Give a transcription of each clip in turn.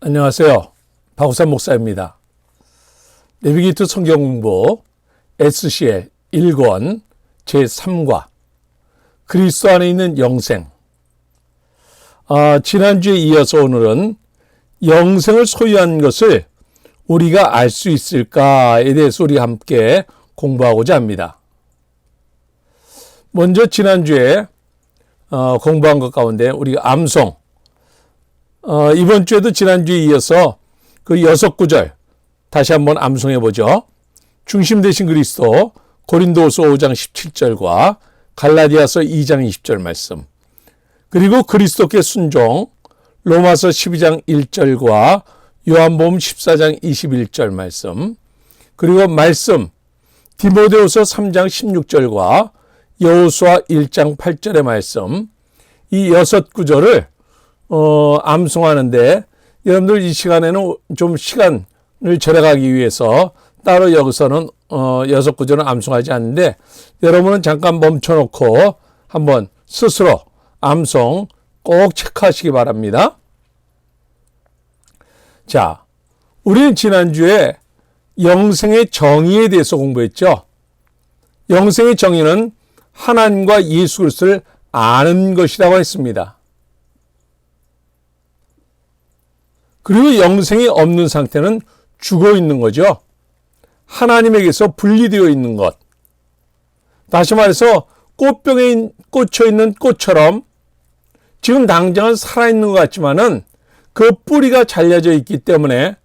안녕하세요. 박우산 목사입니다. 내비게이터 성경공부 SCL 1권 제3과 그리스도 안에 있는 영생. 지난주에 이어서 오늘은 영생을 소유한 것을 우리가 알 수 있을까에 대해서 우리 함께 공부하고자 합니다. 먼저 지난주에 공부한 것 가운데 우리가 암송, 이번 주에도 지난주에 이어서 그 6구절 다시 한번 암송해 보죠. 중심 되신 그리스도, 고린도후서 5장 17절과 갈라디아서 2장 20절 말씀, 그리고 그리스도께 순종, 로마서 12장 1절과 요한복음 14장 21절 말씀, 그리고 말씀 디모데후서 3장 16절과 여호수아 1장 8절의 말씀, 이 6구절을 암송하는데 여러분들 이 시간에는 좀 시간을 절약하기 위해서 따로 여기서는 6구절은 암송하지 않는데 여러분은 잠깐 멈춰놓고 한번 스스로 암송 꼭 체크하시기 바랍니다. 자, 우리는 지난주에 영생의 정의에 대해서 공부했죠. 영생의 정의는 하나님과 예수 그리스도를 아는 것이라고 했습니다. 그리고 영생이 없는 상태는 죽어 있는 거죠. 하나님에게서 분리되어 있는 것. 다시 말해서 꽃병에 꽂혀 있는 꽃처럼 지금 당장은 살아있는 것 같지만은 그 뿌리가 잘려져 있기 때문에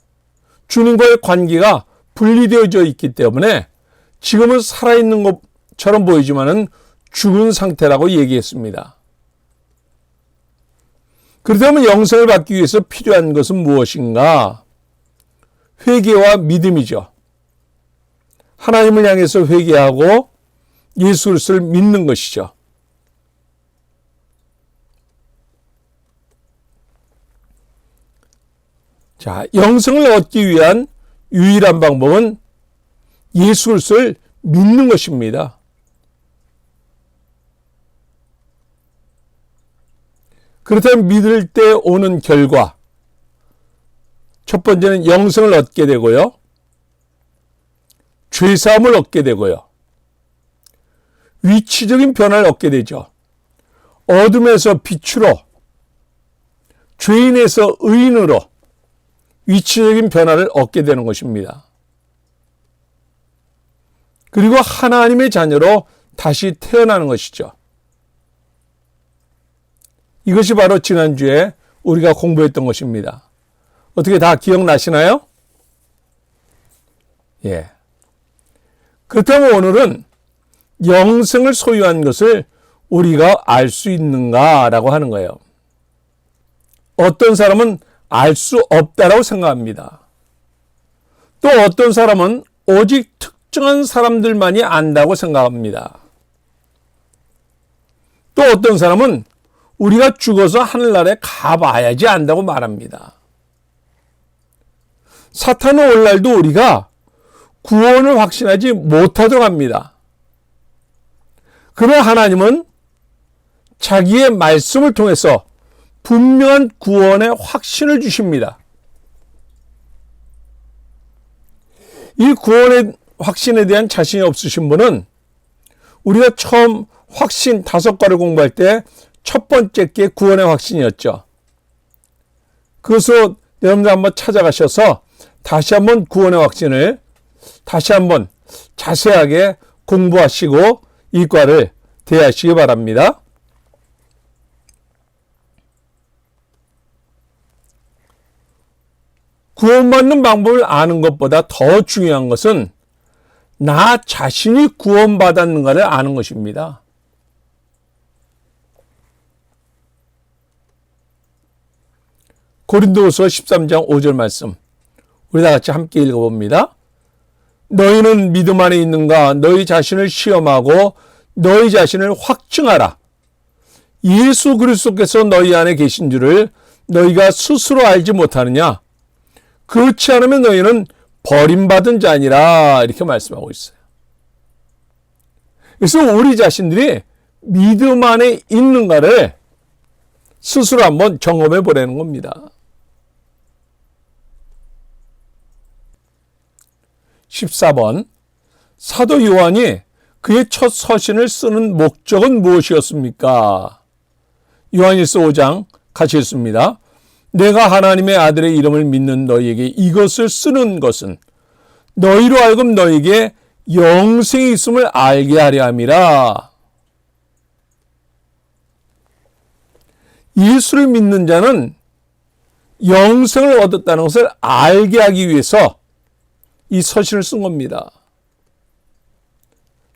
주님과의 관계가 분리되어져 있기 때문에 지금은 살아있는 것처럼 보이지만은 죽은 상태라고 얘기했습니다. 그렇다면 영생을 받기 위해서 필요한 것은 무엇인가? 회개와 믿음이죠. 하나님을 향해서 회개하고 예수 그리스도를 믿는 것이죠. 자, 영생을 얻기 위한 유일한 방법은 예수 그리스도를 믿는 것입니다. 그렇다면 믿을 때 오는 결과, 첫 번째는 영생을 얻게 되고요. 죄사함을 얻게 되고요. 위치적인 변화를 얻게 되죠. 어둠에서 빛으로, 죄인에서 의인으로 위치적인 변화를 얻게 되는 것입니다. 그리고 하나님의 자녀로 다시 태어나는 것이죠. 이것이 바로 지난주에 우리가 공부했던 것입니다. 어떻게 다 기억나시나요? 예. 그렇다면 오늘은 영생을 소유한 것을 우리가 알 수 있는가라고 하는 거예요. 어떤 사람은 알 수 없다라고 생각합니다. 또 어떤 사람은 오직 특정한 사람들만이 안다고 생각합니다. 또 어떤 사람은 우리가 죽어서 하늘나라에 가봐야지 안다고 말합니다. 사탄은 오늘날도 우리가 구원을 확신하지 못하도록 합니다. 그러나 하나님은 자기의 말씀을 통해서 분명한 구원의 확신을 주십니다. 이 구원의 확신에 대한 자신이 없으신 분은 우리가 처음 확신 5과를 공부할 때 첫 번째 게 구원의 확신이었죠. 그래서 여러분들 한번 찾아가셔서 다시 한번 구원의 확신을 다시 한번 자세하게 공부하시고 이 과를 대하시기 바랍니다. 구원받는 방법을 아는 것보다 더 중요한 것은 나 자신이 구원받았는가를 아는 것입니다. 고린도후서 13장 5절 말씀 우리 다 같이 함께 읽어봅니다. 너희는 믿음 안에 있는가? 너희 자신을 시험하고 너희 자신을 확증하라. 예수 그리스도께서 너희 안에 계신 줄을 너희가 스스로 알지 못하느냐? 그렇지 않으면 너희는 버림받은 자니라. 이렇게 말씀하고 있어요. 그래서 우리 자신들이 믿음 안에 있는가를 스스로 한번 점검해 보라는 겁니다. 14번. 사도 요한이 그의 첫 서신을 쓰는 목적은 무엇이었습니까? 요한일서 5장 같이 읽습니다. 내가 하나님의 아들의 이름을 믿는 너희에게 이것을 쓰는 것은 너희로 하여금 너희에게 영생이 있음을 알게 하려 함이라. 예수를 믿는 자는 영생을 얻었다는 것을 알게 하기 위해서 이 서신을 쓴 겁니다.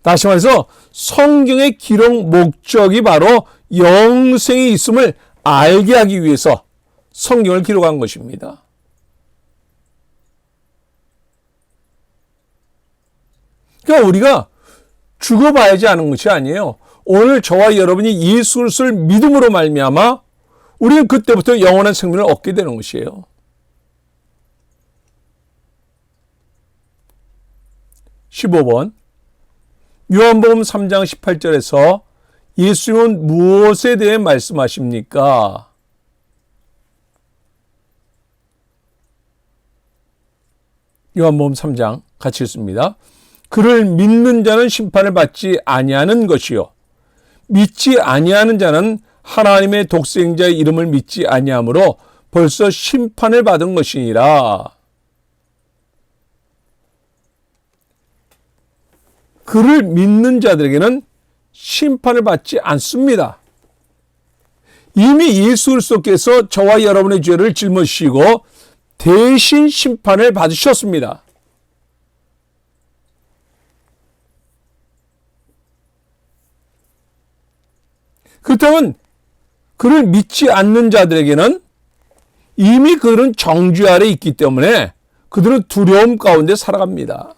다시 말해서 성경의 기록 목적이 바로 영생이 있음을 알게 하기 위해서 성경을 기록한 것입니다. 그러니까 우리가 죽어봐야지 아는 것이 아니에요. 오늘 저와 여러분이 예수 그리스도를 믿음으로 말미암아 우리는 그때부터 영원한 생명을 얻게 되는 것이에요. 15번. 요한복음 3장 18절에서 예수님은 무엇에 대해 말씀하십니까? 요한복음 3장 같이 읽습니다. 그를 믿는 자는 심판을 받지 아니하는 것이요 믿지 아니하는 자는 하나님의 독생자의 이름을 믿지 아니하므로 벌써 심판을 받은 것이니라. 그를 믿는 자들에게는 심판을 받지 않습니다. 이미 예수 그리스도께서 저와 여러분의 죄를 짊어지시고 대신 심판을 받으셨습니다. 그렇다면 그를 믿지 않는 자들에게는 이미 그들은 정죄 아래 있기 때문에 그들은 두려움 가운데 살아갑니다.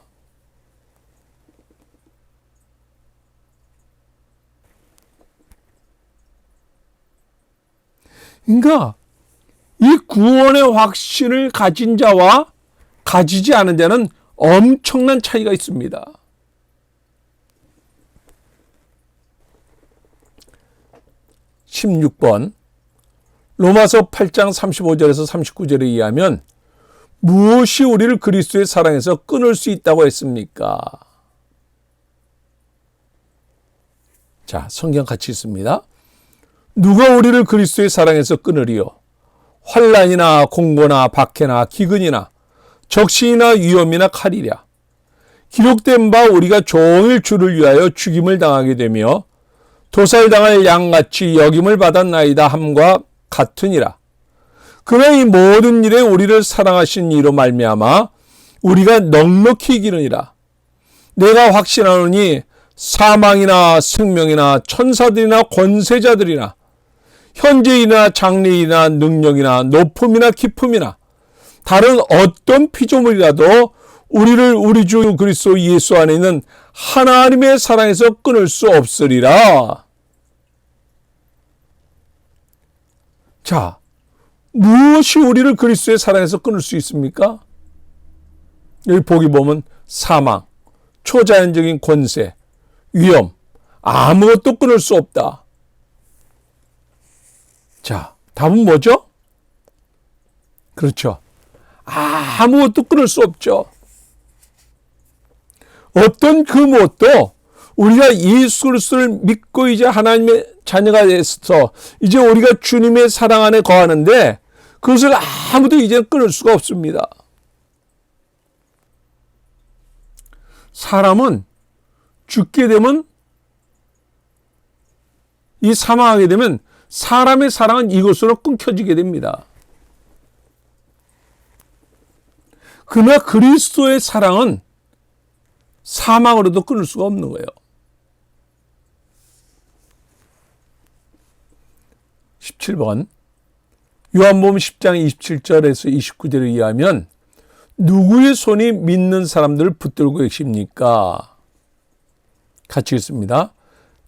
그러니까 이 구원의 확신을 가진 자와 가지지 않은 자는 엄청난 차이가 있습니다. 16번. 로마서 8장 35절에서 39절에 의하면 무엇이 우리를 그리스도의 사랑에서 끊을 수 있다고 했습니까? 자, 성경 같이 있습니다. 누가 우리를 그리스도의 사랑에서 끊으리요? 환난이나 공고나 박해나 기근이나 적신이나 위험이나 칼이랴. 기록된 바 우리가 종일 주를 위하여 죽임을 당하게 되며 도살당할 양같이 여김을 받았나이다 함과 같으니라. 그러나 이 모든 일에 우리를 사랑하신 이로 말미암아 우리가 넉넉히 이기느니라. 내가 확신하노니 사망이나 생명이나 천사들이나 권세자들이나 현재이나 장래이나 능력이나 높음이나 깊음이나 다른 어떤 피조물이라도 우리를 우리 주 그리스도 예수 안에 있는 하나님의 사랑에서 끊을 수 없으리라. 자, 무엇이 우리를 그리스도의 사랑에서 끊을 수 있습니까? 여기 보기 보면 사망, 초자연적인 권세, 위험, 아무것도 끊을 수 없다. 자, 답은 뭐죠? 그렇죠. 아무것도 끊을 수 없죠. 어떤 그 무엇도 우리가 예수 그리스도를 믿고 이제 하나님의 자녀가 돼서 이제 우리가 주님의 사랑 안에 거하는데 그것을 아무도 이제 끊을 수가 없습니다. 사람은 죽게 되면 이 사망하게 되면 사람의 사랑은 이것으로 끊겨지게 됩니다. 그러나 그리스도의 사랑은 사망으로도 끊을 수가 없는 거예요. 17번. 요한복음 10장 27절에서 29절에 의하면 누구의 손이 믿는 사람들을 붙들고 계십니까? 같이 읽습니다.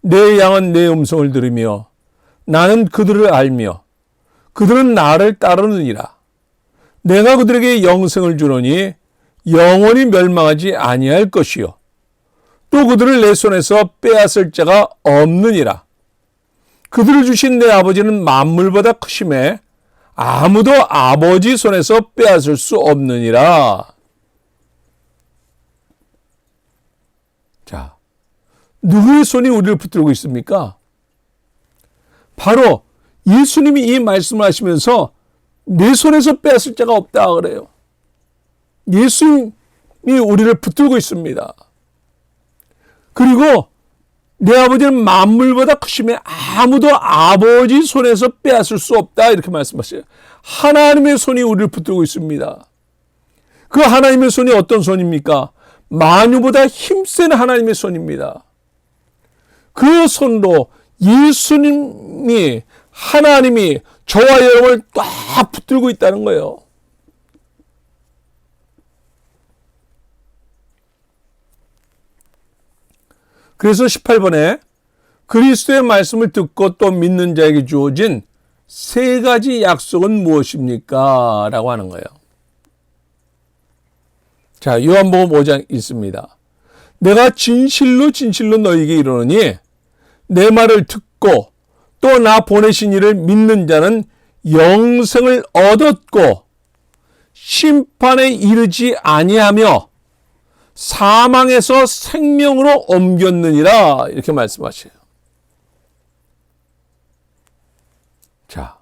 내 양은 내 음성을 들으며 나는 그들을 알며 그들은 나를 따르느니라. 내가 그들에게 영생을 주노니 영원히 멸망하지 아니할 것이요 또 그들을 내 손에서 빼앗을 자가 없느니라. 그들을 주신 내 아버지는 만물보다 크심에 아무도 아버지 손에서 빼앗을 수 없느니라. 자, 누구의 손이 우리를 붙들고 있습니까? 바로 예수님이 이 말씀을 하시면서 내 손에서 빼앗을 자가 없다 그래요. 예수님이 우리를 붙들고 있습니다. 그리고 내 아버지는 만물보다 크심에 아무도 아버지 손에서 빼앗을 수 없다 이렇게 말씀하셔요. 하나님의 손이 우리를 붙들고 있습니다. 그 하나님의 손이 어떤 손입니까? 만유보다 힘센 하나님의 손입니다. 그 손으로 예수님이 하나님이 저와 여러분을 딱 붙들고 있다는 거예요. 그래서 18번에 그리스도의 말씀을 듣고 또 믿는 자에게 주어진 세 가지 약속은 무엇입니까? 라고 하는 거예요. 자, 요한복음 5장 있습니다. 내가 진실로 진실로 너희에게 이르노니 내 말을 듣고 또 나 보내신 이를 믿는 자는 영생을 얻었고 심판에 이르지 아니하며 사망에서 생명으로 옮겼느니라 이렇게 말씀하셔요. 자,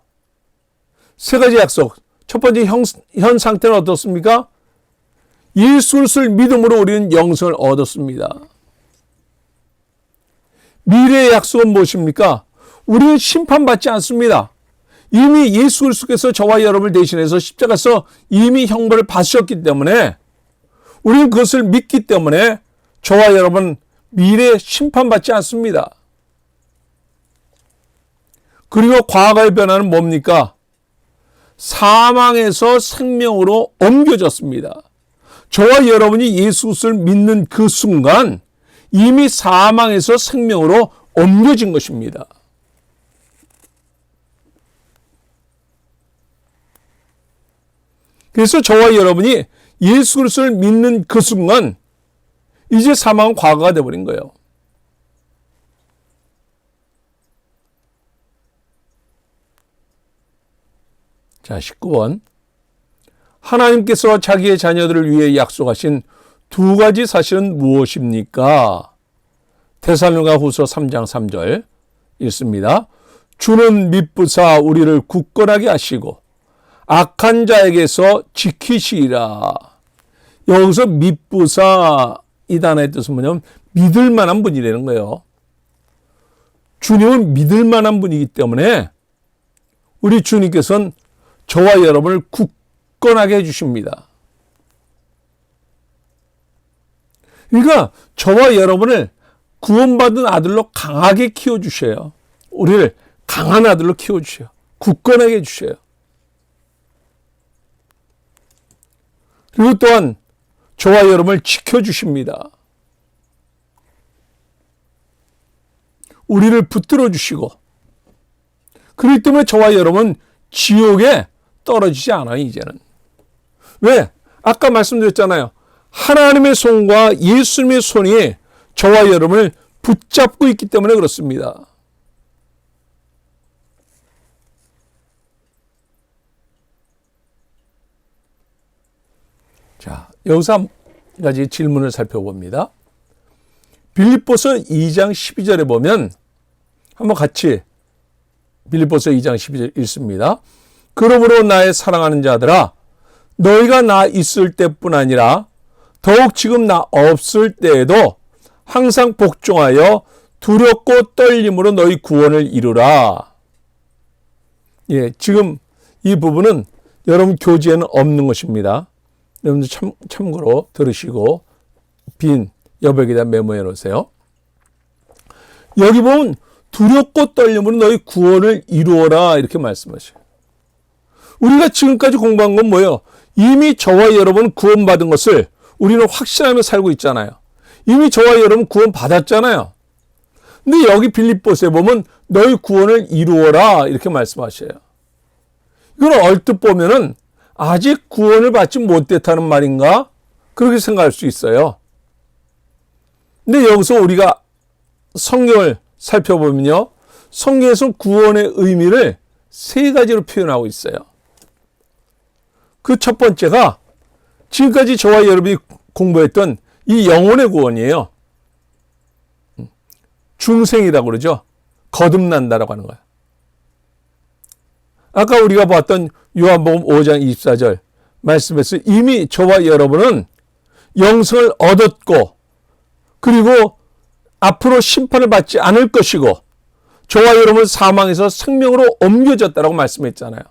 세 가지 약속. 첫 번째 현 상태는 어떻습니까? 예수 그리스도를 믿음으로 우리는 영생을 얻었습니다. 미래의 약속은 무엇입니까? 우리는 심판받지 않습니다. 이미 예수 그리스도께서 저와 여러분을 대신해서 십자가에서 이미 형벌을 받으셨기 때문에 우리는 그것을 믿기 때문에 저와 여러분 미래에 심판받지 않습니다. 그리고 과거의 변화는 뭡니까? 사망에서 생명으로 옮겨졌습니다. 저와 여러분이 예수 그리스도를 믿는 그 순간 이미 사망에서 생명으로 옮겨진 것입니다. 그래서 저와 여러분이 예수 그리스도를 믿는 그 순간 이제 사망은 과거가 되어버린 거예요. 자, 19번. 하나님께서 자기의 자녀들을 위해 약속하신 두 가지 사실은 무엇입니까? 데살로니가후서 3장 3절 읽습니다. 주는 믿부사 우리를 굳건하게 하시고 악한 자에게서 지키시리라. 여기서 믿부사 이 단어의 뜻은 뭐냐면 믿을 만한 분이라는 거예요. 주님은 믿을 만한 분이기 때문에 우리 주님께서는 저와 여러분을 굳건하게 해주십니다. 그러니까 저와 여러분을 구원받은 아들로 강하게 키워주셔요. 우리를 강한 아들로 키워주셔요. 굳건하게 해주셔요. 그리고 또한 저와 여러분을 지켜주십니다. 우리를 붙들어 주시고 그렇기 때문에 저와 여러분은 지옥에 떨어지지 않아요. 이제는. 왜? 아까 말씀드렸잖아요. 하나님의 손과 예수님의 손이 저와 여러분을 붙잡고 있기 때문에 그렇습니다. 자, 여기서 한 가지 질문을 살펴봅니다. 빌립보서 2장 12절에 보면 한번 같이 빌립보서 2장 12절 읽습니다. 그러므로 나의 사랑하는 자들아 너희가 나 있을 때뿐 아니라 더욱 지금 나 없을 때에도 항상 복종하여 두렵고 떨림으로 너희 구원을 이루라. 예, 지금 이 부분은 여러분 교재에는 없는 것입니다. 여러분들 참고로 들으시고 빈 여백에다 메모해 놓으세요. 여기 보면 두렵고 떨림으로 너희 구원을 이루어라 이렇게 말씀하셔요. 우리가 지금까지 공부한 건 뭐예요? 이미 저와 여러분 구원받은 것을 우리는 확신하며 살고 있잖아요. 이미 저와 여러분 구원 받았잖아요. 근데 여기 빌립보서에 보면 너희 구원을 이루어라 이렇게 말씀하셔요. 이건 얼뜻 보면은 아직 구원을 받지 못했다는 말인가? 그렇게 생각할 수 있어요. 근데 여기서 우리가 성경을 살펴보면요. 성경에서 구원의 의미를 세 가지로 표현하고 있어요. 그 첫 번째가 지금까지 저와 여러분이 공부했던 이 영혼의 구원이에요. 중생이라고 그러죠. 거듭난다라고 하는 거예요. 아까 우리가 봤던 요한복음 5장 24절 말씀에서 이미 저와 여러분은 영생을 얻었고 그리고 앞으로 심판을 받지 않을 것이고 저와 여러분은 사망에서 생명으로 옮겨졌다라고 말씀했잖아요.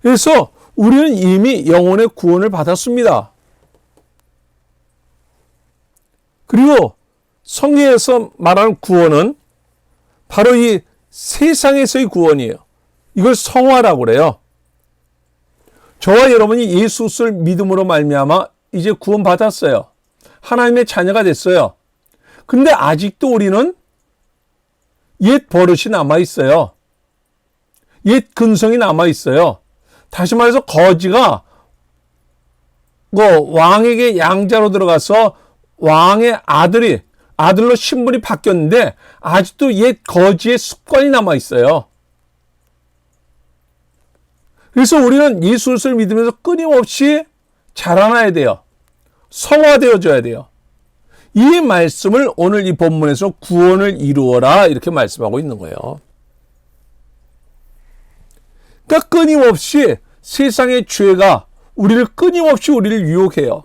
그래서 우리는 이미 영혼의 구원을 받았습니다. 그리고 성경에서 말하는 구원은 바로 이 세상에서의 구원이에요. 이걸 성화라고 그래요. 저와 여러분이 예수 그리스도를 믿음으로 말미암아 이제 구원받았어요. 하나님의 자녀가 됐어요. 근데 아직도 우리는 옛 버릇이 남아있어요. 옛 근성이 남아있어요. 다시 말해서 거지가 왕에게 양자로 들어가서 왕의 아들로 신분이 바뀌었는데 아직도 옛 거지의 습관이 남아있어요. 그래서 우리는 예수 그리스도를 믿으면서 끊임없이 자라나야 돼요. 성화되어져야 돼요. 이 말씀을 오늘 이 본문에서 구원을 이루어라 이렇게 말씀하고 있는 거예요. 그러니까 끊임없이 세상의 죄가 끊임없이 우리를 유혹해요.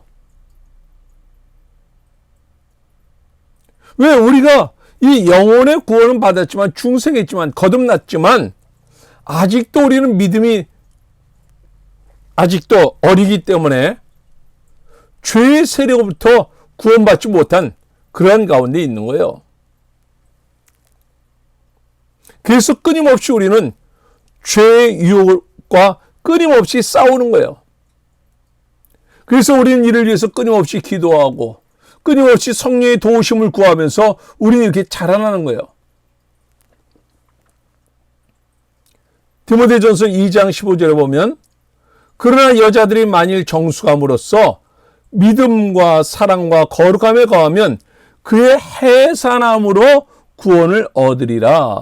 왜? 우리가 이 영혼의 구원은 받았지만 중생했지만 거듭났지만 아직도 우리는 믿음이 아직도 어리기 때문에 죄의 세력으로부터 구원받지 못한 그러한 가운데 있는 거예요. 그래서 끊임없이 우리는 죄의 유혹과 끊임없이 싸우는 거예요. 그래서 우리는 이를 위해서 끊임없이 기도하고 끊임없이 성령의 도우심을 구하면서 우리는 이렇게 자라나는 거예요. 디모데전서 2장 15절에 보면 그러나 여자들이 만일 정숙함으로써 믿음과 사랑과 거룩함에 거하면 그의 해산함으로 구원을 얻으리라.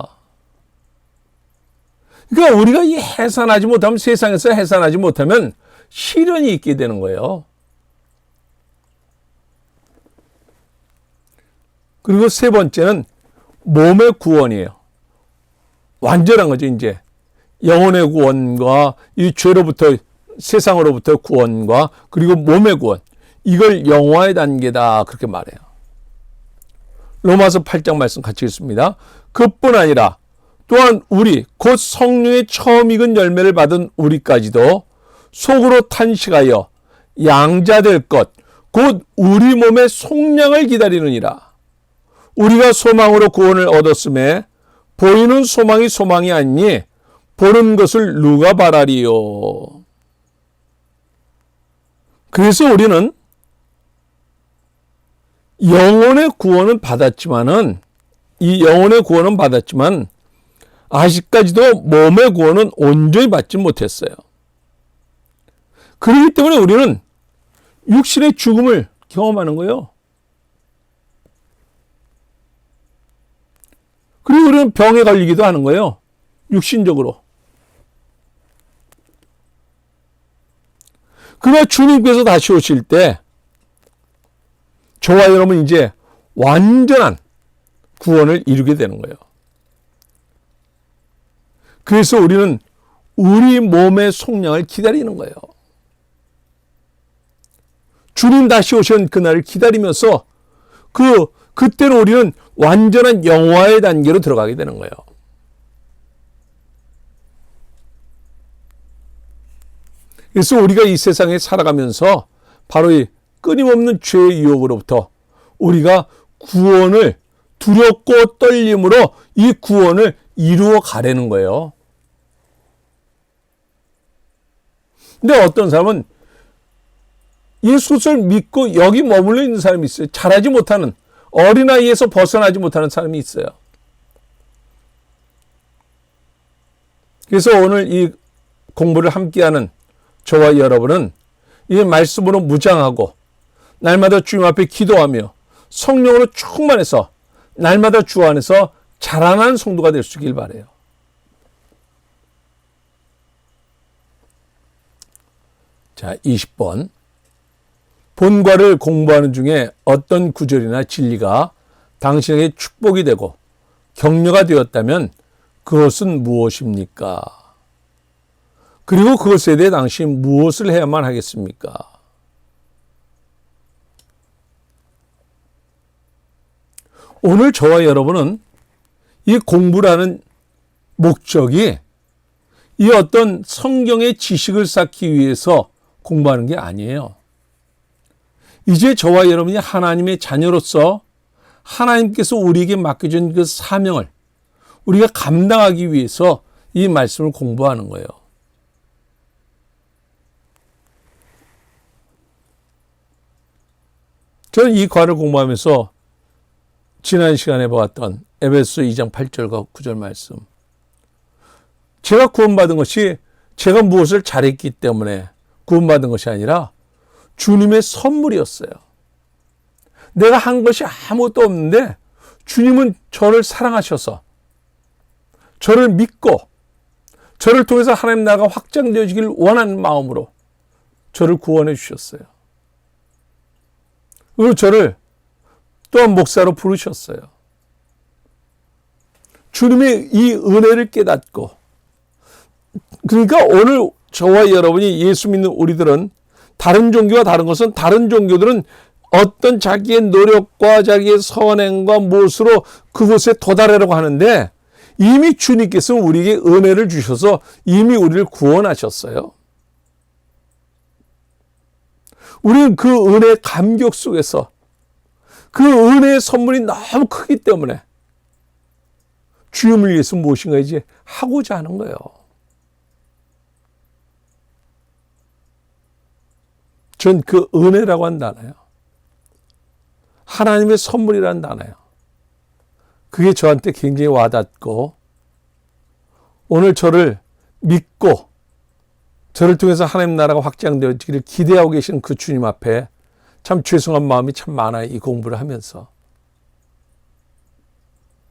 그러니까 우리가 이 해산하지 못하면 세상에서 해산하지 못하면 시련이 있게 되는 거예요. 그리고 세 번째는 몸의 구원이에요. 완전한 거죠, 이제. 영혼의 구원과 이 죄로부터 세상으로부터 구원과 그리고 몸의 구원. 이걸 영화의 단계다 그렇게 말해요. 로마서 8장 말씀 같이 읽습니다. 그뿐 아니라 또한 우리 곧 성령의 처음 익은 열매를 받은 우리까지도 속으로 탄식하여 양자될 것 곧 우리 몸의 속량을 기다리느니라. 우리가 소망으로 구원을 얻었음에 보이는 소망이 소망이 아니니 보는 것을 누가 바라리요. 그래서 우리는 영혼의 구원은 받았지만 아직까지도 몸의 구원은 온전히 받지 못했어요. 그렇기 때문에 우리는 육신의 죽음을 경험하는 거예요. 그리고 우리는 병에 걸리기도 하는 거예요. 육신적으로. 그러나 주님께서 다시 오실 때 저와 여러분 이제 완전한 구원을 이루게 되는 거예요. 그래서 우리는 우리 몸의 속량을 기다리는 거예요. 주님 다시 오신 그날을 기다리면서 그때는 우리는 완전한 영화의 단계로 들어가게 되는 거예요. 그래서 우리가 이 세상에 살아가면서 바로 이 끊임없는 죄의 유혹으로부터 우리가 구원을 두렵고 떨림으로 이 구원을 이루어 가려는 거예요. 근데 어떤 사람은 예수 그리스도를 믿고 여기 머물러 있는 사람이 있어요. 잘하지 못하는, 어린아이에서 벗어나지 못하는 사람이 있어요. 그래서 오늘 이 공부를 함께하는 저와 여러분은 이 말씀으로 무장하고 날마다 주님 앞에 기도하며 성령으로 충만해서 날마다 주 안에서 자라난 성도가 될 수 있길 바라요. 자, 20번. 본과를 공부하는 중에 어떤 구절이나 진리가 당신에게 축복이 되고 격려가 되었다면 그것은 무엇입니까? 그리고 그것에 대해 당신이 무엇을 해야만 하겠습니까? 오늘 저와 여러분은 이 공부라는 목적이 이 어떤 성경의 지식을 쌓기 위해서 공부하는 게 아니에요. 이제 저와 여러분이 하나님의 자녀로서 하나님께서 우리에게 맡겨준 그 사명을 우리가 감당하기 위해서 이 말씀을 공부하는 거예요. 저는 이 과를 공부하면서 지난 시간에 보았던 에베소 2장 8절과 9절 말씀. 제가 구원받은 것이 제가 무엇을 잘했기 때문에 구원받은 것이 아니라 주님의 선물이었어요. 내가 한 것이 아무것도 없는데 주님은 저를 사랑하셔서 저를 믿고 저를 통해서 하나님 나라가 확장되어지길 원하는 마음으로 저를 구원해 주셨어요. 그리고 저를 또한 목사로 부르셨어요. 주님의 이 은혜를 깨닫고, 그러니까 오늘 저와 여러분이 예수 믿는 우리들은 다른 종교와 다른 것은, 다른 종교들은 어떤 자기의 노력과 자기의 선행과 무엇으로 그곳에 도달하려고 하는데, 이미 주님께서는 우리에게 은혜를 주셔서 이미 우리를 구원하셨어요. 우리는 그 은혜의 감격 속에서 그 은혜의 선물이 너무 크기 때문에 주님을 위해서 무엇인가 이제 하고자 하는 거예요. 전 그 은혜라고 한 단어예요. 하나님의 선물이라는 단어예요. 그게 저한테 굉장히 와닿고, 오늘 저를 믿고 저를 통해서 하나님 나라가 확장되어지기를 기대하고 계신 그 주님 앞에 참 죄송한 마음이 참 많아요. 이 공부를 하면서.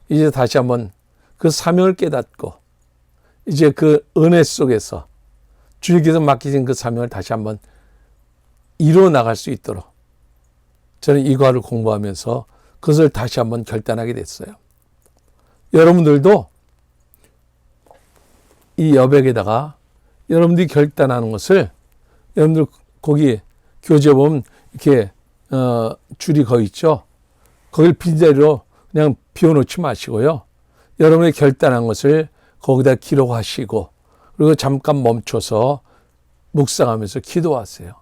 이제 다시 한번 그 사명을 깨닫고 이제 그 은혜 속에서 주님께서 맡기신 그 사명을 다시 한번 이루어 나갈 수 있도록 저는 이 과를 공부하면서 그것을 다시 한번 결단하게 됐어요. 여러분들도 이 여백에다가 여러분들이 결단하는 것을, 여러분들 거기 교재 보면 이렇게 줄이 거기 있죠. 거길 빈자리로 그냥 비워놓지 마시고요. 여러분의 결단한 것을 거기다 기록하시고, 그리고 잠깐 멈춰서 묵상하면서 기도하세요.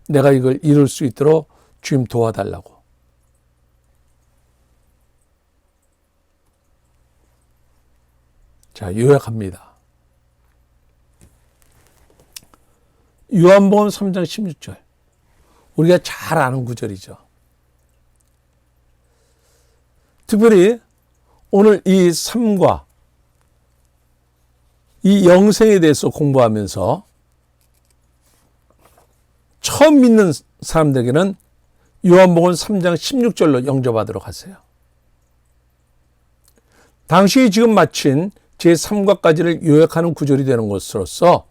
내가 이걸 이룰 수 있도록 주님 도와달라고. 자, 요약합니다. 요한복음 3장 16절. 우리가 잘 아는 구절이죠. 특별히 오늘 이 삶과 이 영생에 대해서 공부하면서 처음 믿는 사람들에게는 요한복음 3장 16절로 영접하도록 하세요. 당신이 지금 마친 제3과까지를 요약하는 구절이 되는 것으로서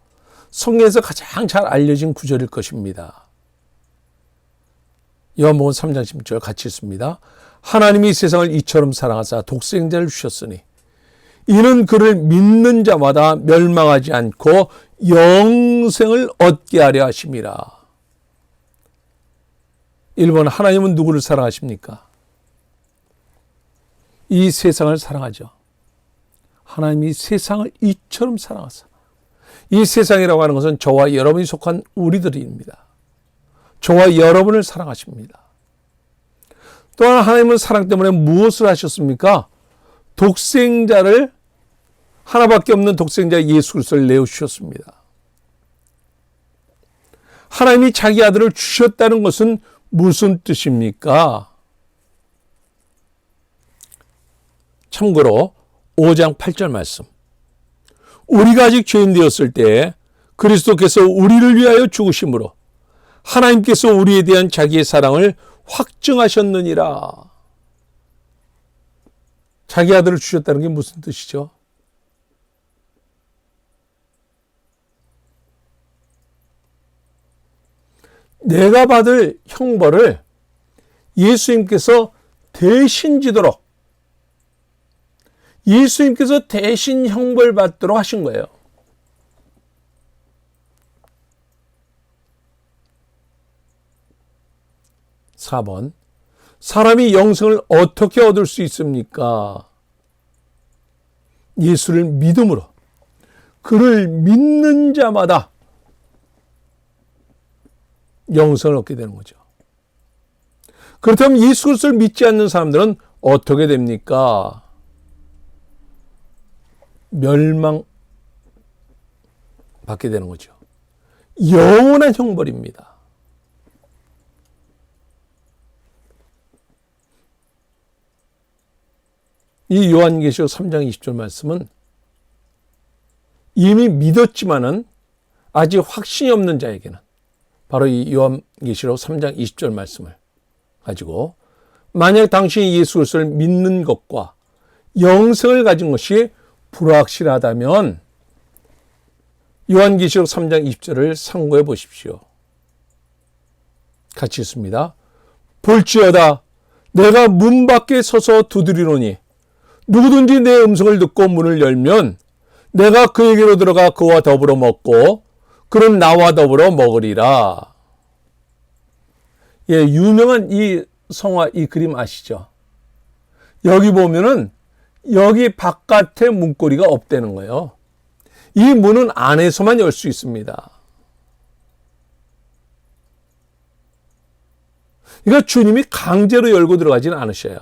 성경에서 가장 잘 알려진 구절일 것입니다. 요한복음 3장 16절 같이 읽습니다. 하나님이 세상을 이처럼 사랑하사 독생자를 주셨으니 이는 그를 믿는 자마다 멸망하지 않고 영생을 얻게 하려 하심이라. 1번, 하나님은 누구를 사랑하십니까? 이 세상을 사랑하죠. 하나님이 세상을 이처럼 사랑하사. 이 세상이라고 하는 것은 저와 여러분이 속한 우리들입니다. 저와 여러분을 사랑하십니다. 또한 하나님은 사랑 때문에 무엇을 하셨습니까? 독생자를, 하나밖에 없는 독생자 예수 그리스도를 내어주셨습니다. 하나님이 자기 아들을 주셨다는 것은 무슨 뜻입니까? 참고로 5장 8절 말씀. 우리가 아직 죄인 되었을 때 그리스도께서 우리를 위하여 죽으심으로 하나님께서 우리에 대한 자기의 사랑을 확증하셨느니라. 자기 아들을 주셨다는 게 무슨 뜻이죠? 내가 받을 형벌을 예수님께서 대신 지도록 예수님께서 대신 형벌받도록 하신 거예요. (4번) 사람이 영생을 어떻게 얻을 수 있습니까? 예수를 믿음으로. 그를 믿는 자마다 영생을 얻게 되는 거죠. 그렇다면 예수 그리스도를 믿지 않는 사람들은 어떻게 됩니까? 멸망받게 되는 거죠. 영원한 형벌입니다. 이 요한계시록 3장 20절 말씀은 이미 믿었지만은 아직 확신이 없는 자에게는 바로 이 요한계시록 3장 20절 말씀을 가지고 만약 당신이 예수 그리스도를 믿는 것과 영생을 가진 것이 불확실하다면 요한계시록 3장 20절을 참고해 보십시오. 같이 읽습니다. 볼지어다 내가 문 밖에 서서 두드리노니 누구든지 내 음성을 듣고 문을 열면 내가 그에게로 들어가 그와 더불어 먹고 그는 나와 더불어 먹으리라. 예, 유명한 이 성화, 이 그림 아시죠? 여기 보면은 여기 바깥에 문고리가 없다는 거예요. 이 문은 안에서만 열 수 있습니다. 그러니까 주님이 강제로 열고 들어가지는 않으셔요.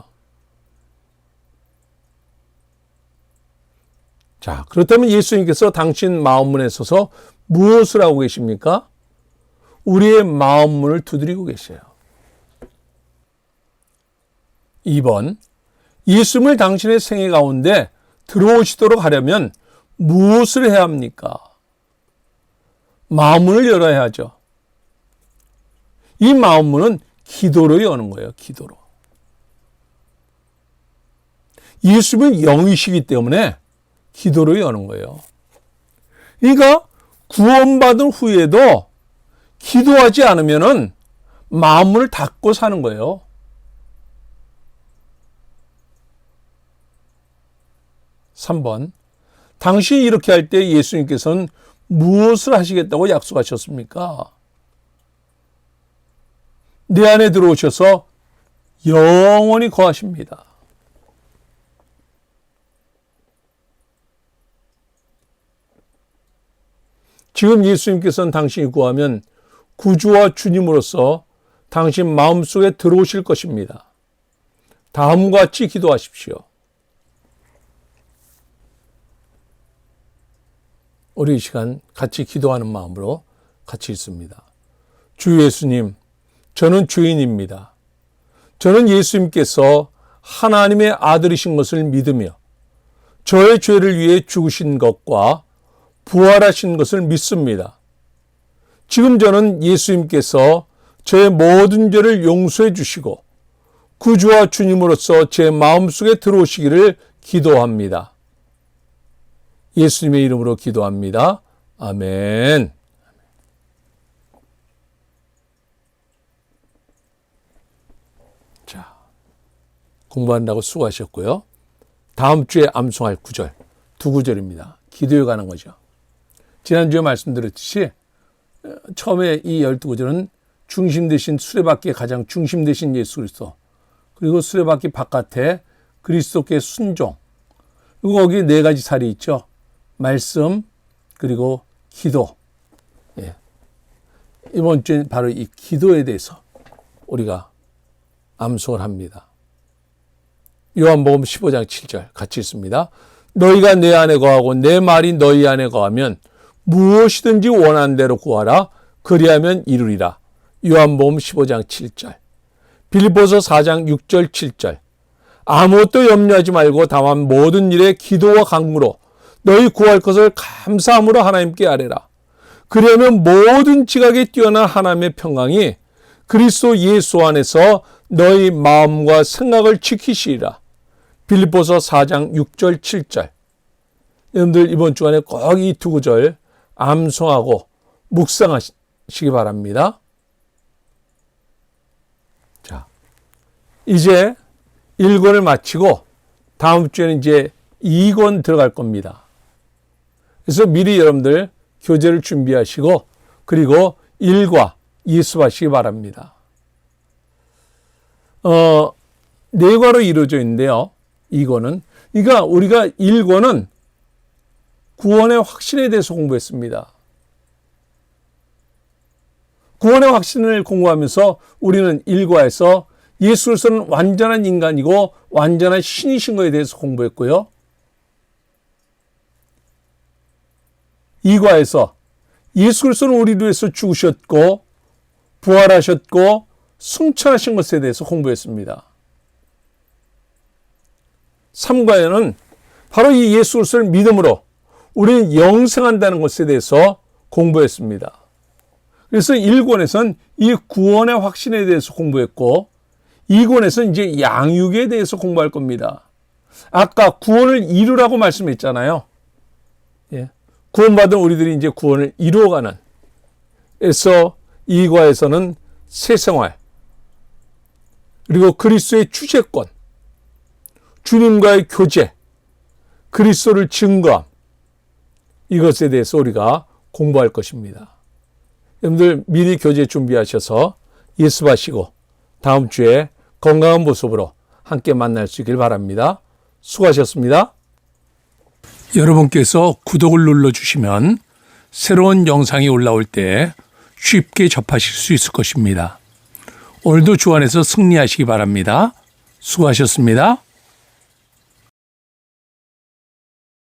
자, 그렇다면 예수님께서 당신 마음문에 서서 무엇을 하고 계십니까? 우리의 마음문을 두드리고 계셔요. 2번, 예수님을 당신의 생애 가운데 들어오시도록 하려면 무엇을 해야 합니까? 마음문을 열어야 하죠. 이 마음문은 기도로 여는 거예요. 기도로. 예수님은 영이시기 때문에 기도로 여는 거예요. 그러니까 구원받은 후에도 기도하지 않으면은 마음문을 닫고 사는 거예요. 3번, 당신이 이렇게 할 때 예수님께서는 무엇을 하시겠다고 약속하셨습니까? 내 안에 들어오셔서 영원히 거하십니다. 지금 예수님께서는 당신이 구하면 구주와 주님으로서 당신 마음속에 들어오실 것입니다. 다음과 같이 기도하십시오. 우리 이 시간 같이 기도하는 마음으로 같이 있습니다. 주 예수님, 저는 죄인입니다. 저는 예수님께서 하나님의 아들이신 것을 믿으며 저의 죄를 위해 죽으신 것과 부활하신 것을 믿습니다. 지금 저는 예수님께서 저의 모든 죄를 용서해 주시고 구주와 주님으로서 제 마음속에 들어오시기를 기도합니다. 예수님의 이름으로 기도합니다. 아멘. 자, 공부한다고 수고하셨고요. 다음 주에 암송할 구절, 두 구절입니다. 기도에 관한 거죠. 지난주에 말씀드렸듯이 처음에 이 12구절은 중심 되신 수레바퀴의 가장 중심 되신 예수 그리스도, 그리고 수레바퀴 바깥에 그리스도께 순종, 그리고 거기 네 가지 살이 있죠. 말씀, 그리고 기도. 예. 이번 주엔 바로 이 기도에 대해서 우리가 암송을 합니다. 요한복음 15장 7절 같이 읽습니다. 너희가 내 안에 거하고 내 말이 너희 안에 거하면 무엇이든지 원하는 대로 구하라. 그리하면 이루리라. 요한복음 15장 7절. 빌립보서 4장 6절 7절. 아무것도 염려하지 말고 다만 모든 일에 기도와 간구로 너희 구할 것을 감사함으로 하나님께 아뢰라. 그러면 모든 지각에 뛰어난 하나님의 평강이 그리스도 예수 안에서 너희 마음과 생각을 지키시리라. 빌립보서 4장 6절 7절. 여러분들 이번 주간에 꼭 이 두 구절 암송하고 묵상하시기 바랍니다. 자, 이제 1권을 마치고 다음 주에는 이제 2권 들어갈 겁니다. 그래서 미리 여러분들 교재를 준비하시고 그리고 1과 이수하시기 바랍니다. 4과로 이루어져 있는데요. 2권은. 그러니까 우리가 1권은 구원의 확신에 대해서 공부했습니다. 구원의 확신을 공부하면서 우리는 1과에서 예수 그리스도는 완전한 인간이고 완전한 신이신 것에 대해서 공부했고요. 2과에서 예수 그리스도는 우리를 위해서 죽으셨고 부활하셨고 승천하신 것에 대해서 공부했습니다. 3과에는 바로 이 예수 그리스도를 믿음으로 우리는 영생한다는 것에 대해서 공부했습니다. 그래서 1권에서는 이 구원의 확신에 대해서 공부했고 2권에서는 이제 양육에 대해서 공부할 겁니다. 아까 구원을 이루라고 말씀했잖아요. 예. 구원받은 우리들이 이제 구원을 이루어가는. 그래서 2과에서는 새 생활, 그리고 그리스도의 주재권, 주님과의 교제, 그리스도를 증거함, 이것에 대해서 우리가 공부할 것입니다. 여러분들 미리 교재 준비하셔서 예습하시고 다음 주에 건강한 모습으로 함께 만날 수 있길 바랍니다. 수고하셨습니다. 여러분께서 구독을 눌러주시면 새로운 영상이 올라올 때 쉽게 접하실 수 있을 것입니다. 오늘도 주 안에서 승리하시기 바랍니다. 수고하셨습니다.